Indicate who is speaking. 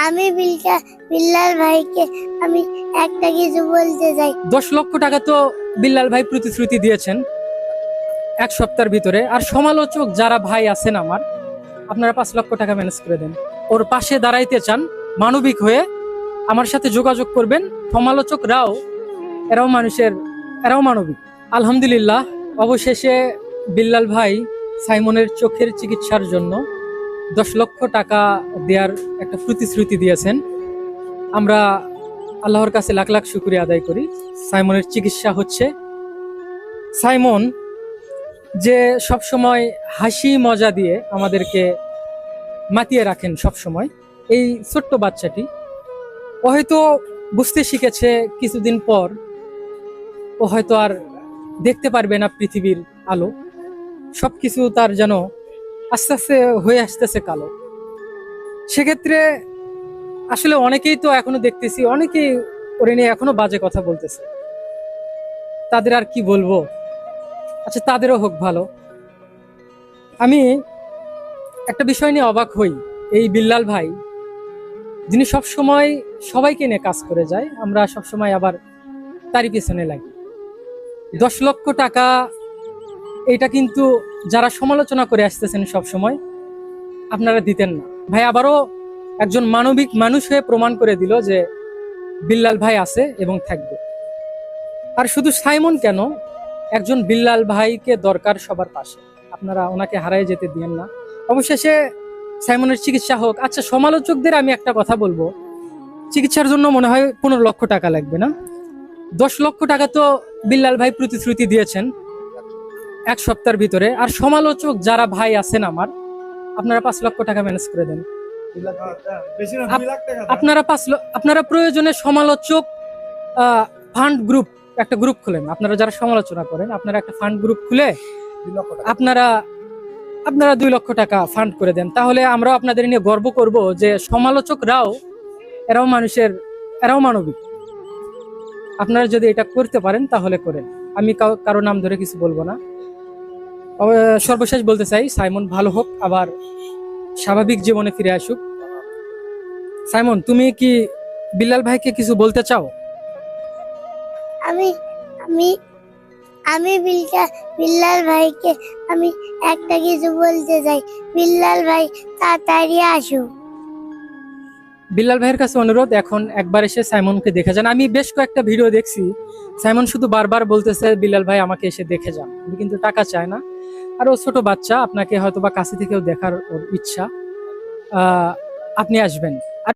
Speaker 1: আমি বিল্লাল ভাইকে আমি একটা কিছু বলতে চাই।
Speaker 2: 10 লক্ষ টাকা তো বিল্লাল ভাই প্রতিশ্রুতি দিয়েছেন এক সপ্তাহের ভিতরে। আর সমালোচক যারা ভাই আছেন আমার, আপনারা 5 লক্ষ টাকা ম্যানেজ করে দেন। ওর পাশে দাঁড়াইতে চান মানবিক হয়ে, আমার সাথে যোগাযোগ করবেন। সমালোচকরাও এরাও মানবিক। আলহামদুলিল্লাহ, অবশেষে বিল্লাল ভাই সাইমনের চোখের চিকিৎসার জন্য 10 লক্ষ টাকা দেওয়ার একটা প্রতিশ্রুতি দিয়েছেন। আমরা আল্লাহর কাছে লাখ লাখ শুকরিয়া আদায় করি। সাইমনের চিকিৎসা হচ্ছে। সাইমন যে সবসময় হাসি মজা দিয়ে আমাদেরকে মাতিয়ে রাখেন সবসময়, এই ছোট্ট বাচ্চাটি ও হয়তো বুঝতে শিখেছে কিছুদিন পর ও হয়তো আর দেখতে পারবে না পৃথিবীর আলো। সবকিছু তার যেন আস্তে আস্তে হয়ে আসতেছে কালো। সেক্ষেত্রে আসলে অনেকেই তো এখনো দেখতেছি, অনেকেই ওরে নিয়ে এখনো বাজে কথা বলতেছে। তাদের আর কি বলবো, আচ্ছা তাদেরও হোক ভালো। আমি একটা বিষয় নিয়ে অবাক হই, এই বিল্লাল ভাই যিনি সবসময় সবাইকে নিয়ে কাজ করে যায়, আমরা সবসময় আবার তারই পেছনে লাগি। 10 লক্ষ টাকা এটা কিন্তু যারা সমালোচনা করে আসতেছেন সবসময়, আপনারা দিতেন না। ভাই আবারও একজন মানবিক মানুষ হয়ে প্রমাণ করে দিল যে বিল্লাল ভাই আছে এবং থাকবে। আর শুধু সাইমন কেন, একজন বিল্লাল ভাইকে দরকার সবার পাশে। আপনারা ওনাকে হারাই যেতে দিয়েন না। অবশেষে সাইমনের চিকিৎসা হোক। আচ্ছা, সমালোচকদের আমি একটা কথা বলবো, চিকিৎসার জন্য মনে হয় 15 লক্ষ টাকা লাগবে না? 10 লক্ষ টাকা তো বিল্লাল ভাই প্রতিশ্রুতি দিয়েছেন এক সপ্তাহের ভিতরে। আর সমালোচক যারা ভাই আছেন আমার, আপনারা 5 লক্ষ টাকা ম্যানেজ করে দেন। আপনারা প্রয়োজনে সমালোচক ফান্ড গ্রুপ, একটা গ্রুপ খুলেন। আপনারা যারা সমালোচনা করেন, আপনারা একটা ফান্ড গ্রুপ খুলে আপনারা 2 লক্ষ টাকা ফান্ড করে দেন। তাহলে আমরাও আপনাদের নিয়ে গর্ব করব যে সমালোচকরাও এরাও মানবিক। আপনারা যদি এটা করতে পারেন তাহলে করেন। আমি কারো নাম ধরে কিছু বলবো না। সর্বশেষ বলতে চাই, সাইমন ভালো হোক, আবার স্বাভাবিক জীবনে ফিরে আসুক। সাইমন, তুমি কি বিল্লাল ভাইকে কিছু বলতে চাও?
Speaker 1: আমি আমি আমি বিল্লাল ভাইকে আমি একটা কিছু বলতে চাই। বিল্লাল ভাই তাড়াতাড়ি আসুক।
Speaker 2: বিল্লাল ভাইয়ের কাছে অনুরোধ, এখন একবার এসে সাইমনকে দেখে যান। আমি বেশ কয়েকটা ভিডিও দেখছি, সাইমন শুধু বারবার বলতেছে বিল্লাল ভাই আমাকে এসে দেখে যান। আমি কিন্তু টাকা চায় না। আর ও ছোট বাচ্চা, আপনাকে হয়তো বা কাছে থেকেও দেখার ওর ইচ্ছা। আপনি আসবেন।